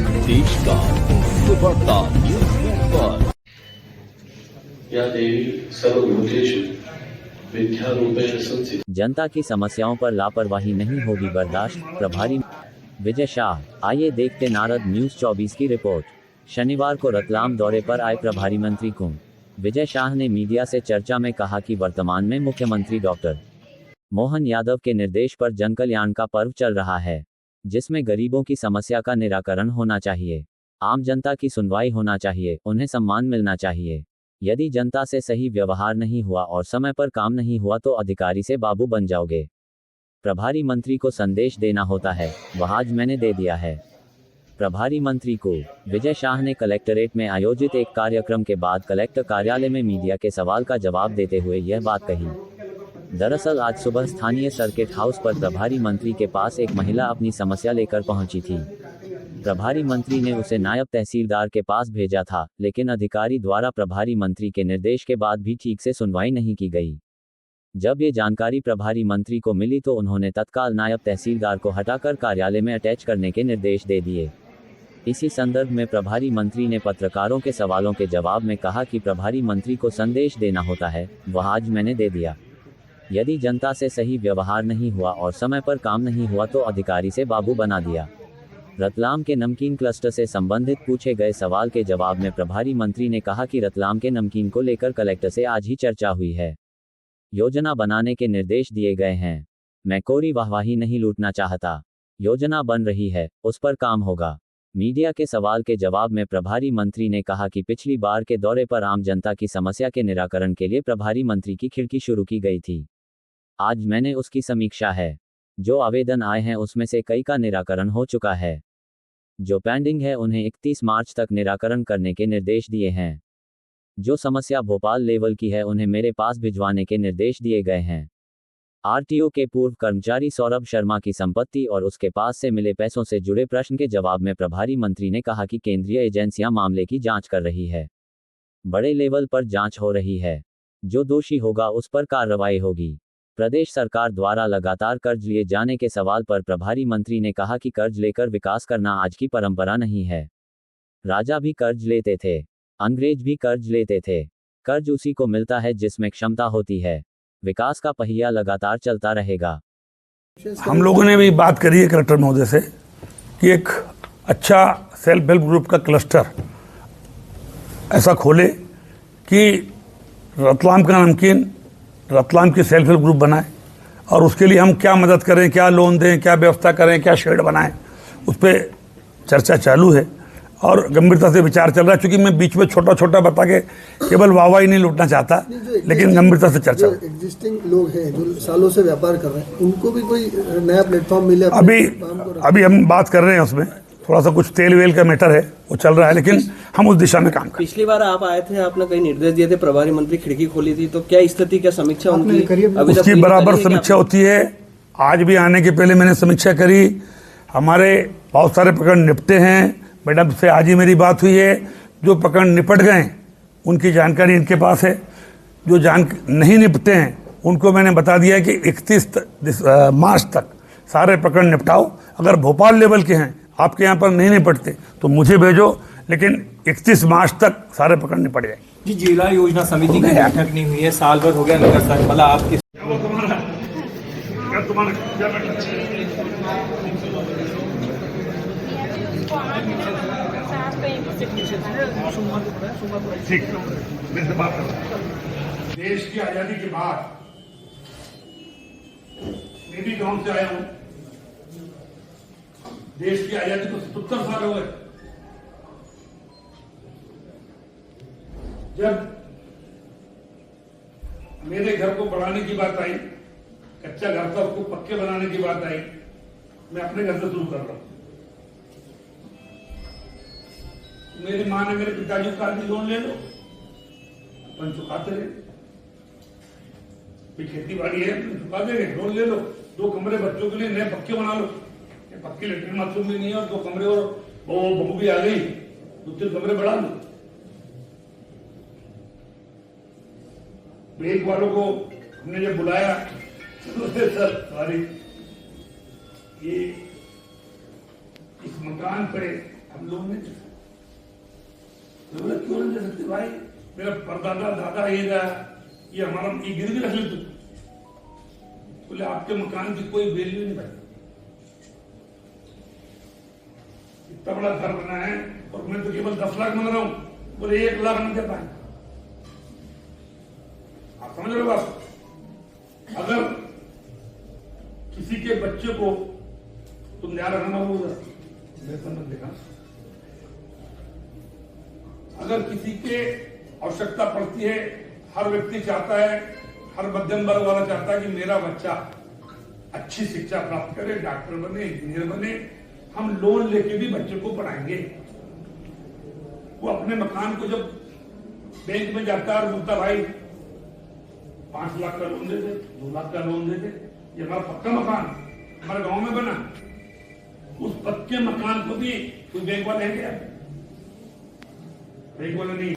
देश का खबरदार पर या देवी सर्वभूतेषु विद्यारूपेण संस्थिता। जनता की समस्याओं पर लापरवाही नहीं होगी बर्दाश्त, प्रभारी विजय शाह। आइए देखते नारद न्यूज 24 की रिपोर्ट। शनिवार को रतलाम दौरे पर आए प्रभारी मंत्री कुंभ विजय शाह ने मीडिया से चर्चा में कहा कि वर्तमान में मुख्यमंत्री डॉक्टर मोहन यादव के निर्देश पर जनकल्याण का पर्व चल रहा है, जिसमें गरीबों की समस्या का निराकरण होना चाहिए, आम जनता की सुनवाई होना चाहिए, उन्हें सम्मान मिलना चाहिए। यदि जनता से सही व्यवहार नहीं हुआ और समय पर काम नहीं हुआ तो अधिकारी से बाबू बन जाओगे। प्रभारी मंत्री को संदेश देना होता है, वह आज मैंने दे दिया है। प्रभारी मंत्री को विजय शाह ने कलेक्टरेट में आयोजित एक कार्यक्रम के बाद कलेक्टर कार्यालय में मीडिया के सवाल का जवाब देते हुए यह बात कही। दरअसल आज सुबह स्थानीय सर्किट हाउस पर प्रभारी मंत्री के पास एक महिला अपनी समस्या लेकर पहुंची थी। प्रभारी मंत्री ने उसे नायब तहसीलदार के पास भेजा था, लेकिन अधिकारी द्वारा प्रभारी मंत्री के निर्देश के बाद भी ठीक से सुनवाई नहीं की गई। जब ये जानकारी प्रभारी मंत्री को मिली तो उन्होंने तत्काल नायब तहसीलदार को हटाकर कार्यालय में अटैच करने के निर्देश दे दिए। इसी संदर्भ में प्रभारी मंत्री ने पत्रकारों के सवालों के जवाब में कहा कि प्रभारी मंत्री को संदेश देना होता है, वह आज मैंने दे दिया। यदि जनता से सही व्यवहार नहीं हुआ और समय पर काम नहीं हुआ तो अधिकारी से बाबू बना दिया। रतलाम के नमकीन क्लस्टर से संबंधित पूछे गए सवाल के जवाब में प्रभारी मंत्री ने कहा कि रतलाम के नमकीन को लेकर कलेक्टर से आज ही चर्चा हुई है, योजना बनाने के निर्देश दिए गए हैं। मैं कोरी वाहवाही नहीं लूटना चाहता, योजना बन रही है, उस पर काम होगा। मीडिया के सवाल के जवाब में प्रभारी मंत्री ने कहा कि पिछली बार के दौरे पर आम जनता की समस्या के निराकरण के लिए प्रभारी मंत्री की खिड़की शुरू की गई थी। आज मैंने उसकी समीक्षा है। जो आवेदन आए हैं उसमें से कई का निराकरण हो चुका है, जो पेंडिंग है उन्हें 31 मार्च तक निराकरण करने के निर्देश दिए हैं। जो समस्या भोपाल लेवल की है उन्हें मेरे पास भिजवाने के निर्देश दिए गए हैं। आरटीओ के पूर्व कर्मचारी सौरभ शर्मा की संपत्ति और उसके पास से मिले पैसों से जुड़े प्रश्न के जवाब में प्रभारी मंत्री ने कहा कि केंद्रीय एजेंसियां मामले की जांच कर रही है, बड़े लेवल पर जांच हो रही है, जो दोषी होगा उस पर कार्रवाई होगी। प्रदेश सरकार द्वारा लगातार कर्ज लिए जाने के सवाल पर प्रभारी मंत्री ने कहा कि कर्ज लेकर विकास करना आज की परंपरा नहीं है। राजा भी कर्ज लेते थे, अंग्रेज भी कर्ज लेते थे। कर्ज उसी को मिलता है जिसमें क्षमता होती है। विकास का पहिया लगातार चलता रहेगा। हम लोगों ने भी बात करी है कलेक्टर महोदय से कि एक अच्छा सेल्फ हेल्प ग्रुप का क्लस्टर ऐसा खोले कि रतलाम का नमकीन रतलाम की सेल्फ हेल्प ग्रुप बनाए, और उसके लिए हम क्या मदद करें, क्या लोन दें, क्या व्यवस्था करें, क्या शेड बनाएं, उस पर चर्चा चालू है और गंभीरता से विचार चल रहा है। चूंकि मैं बीच में छोटा छोटा बता के केवल वाहवाही नहीं लूटना चाहता, लेकिन गंभीरता से चर्चा। एग्जिस्टिंग लोग हैं जो सालों से व्यापार कर रहे हैं, उनको भी कोई नया प्लेटफॉर्म मिले? अभी हम बात कर रहे हैं, उसमें थोड़ा सा कुछ तेल वेल का मैटर है, वो चल रहा है, लेकिन हम उस दिशा में काम करें। पिछली बार आप आए थे, आपने कई निर्देश दिए थे, प्रभारी मंत्री खिड़की खोली थी, तो क्या स्थिति, क्या समीक्षा उनकी? उसकी बराबर समीक्षा होती है। आज भी आने के पहले मैंने समीक्षा करी। हमारे बहुत सारे प्रकरण निपटे हैं, मैडम से आज ही मेरी बात हुई है। जो प्रकरण निपट गए उनकी जानकारी इनके पास है, जो नहीं निपटे हैं उनको मैंने बता दिया है कि 31 मार्च तक सारे प्रकरण निपटाओ। अगर भोपाल लेवल के हैं, आपके यहाँ पर नहीं निपटते तो मुझे भेजो, लेकिन 31 मार्च तक सारे प्रकरण निपट जाए। जी, जिला योजना समिति की बैठक नहीं हुई है, साल भर हो गया लगातार, मतलब आपके देश की आजादी के बाद मैं भी गांव से आया हूं। देश की आजादी को 77 साल हो गए। जब मेरे घर को बढ़ाने की बात आई, कच्चा घर था उसको पक्के बनाने की बात आई, मैं अपने घर से शुरू कर रहा हूं। मेरी मां ने मेरे पिताजी का भी लोन ले लो, अपन चुकाते रहे। खेती बाड़ी है, चुका देंगे, लोन ले लो। 2 कमरे बच्चों के लिए नए पक्के बना लो। पक्की लेटरिन बाथरूम भी नहीं है और 2 कमरे, और वो बहू भी आ गई, 2-3 कमरे बढ़ा लो। बैंक वालों को हमने जब बुलाया तो सर सॉरी, ये इस मकान पे हम लोग नहीं दे सकते। बोला क्यों नहीं दे सकते भाई, मेरा परदादा दादा ये हमारा ये गिरवी रख ले। बोले आपके मकान की कोई वैल्यू नहीं भाई, इतना बड़ा घर बना है और मैं तो केवल 10 लाख मांग रहा हूं। बोले 1 लाख नहीं दे पाए। आप समझ रहे बात? अगर किसी के बच्चे को तुम ध्यान रखना होगा, देखा अगर किसी के आवश्यकता पड़ती है, हर व्यक्ति चाहता है, हर मध्यम वर्ग वाला चाहता है कि मेरा बच्चा अच्छी शिक्षा प्राप्त करे, डॉक्टर बने, इंजीनियर बने। हम लोन लेके भी बच्चे को पढ़ाएंगे। वो अपने मकान को जब बैंक में जाता है और बोलता भाई 5 लाख का लोन दे दे, 2 लाख का लोन दे दे, ये हमारा पक्का मकान हमारे गांव में बना, उस पक्के मकान को भी कोई बैंक वाले हैं क्या? बैंक वाले नहीं।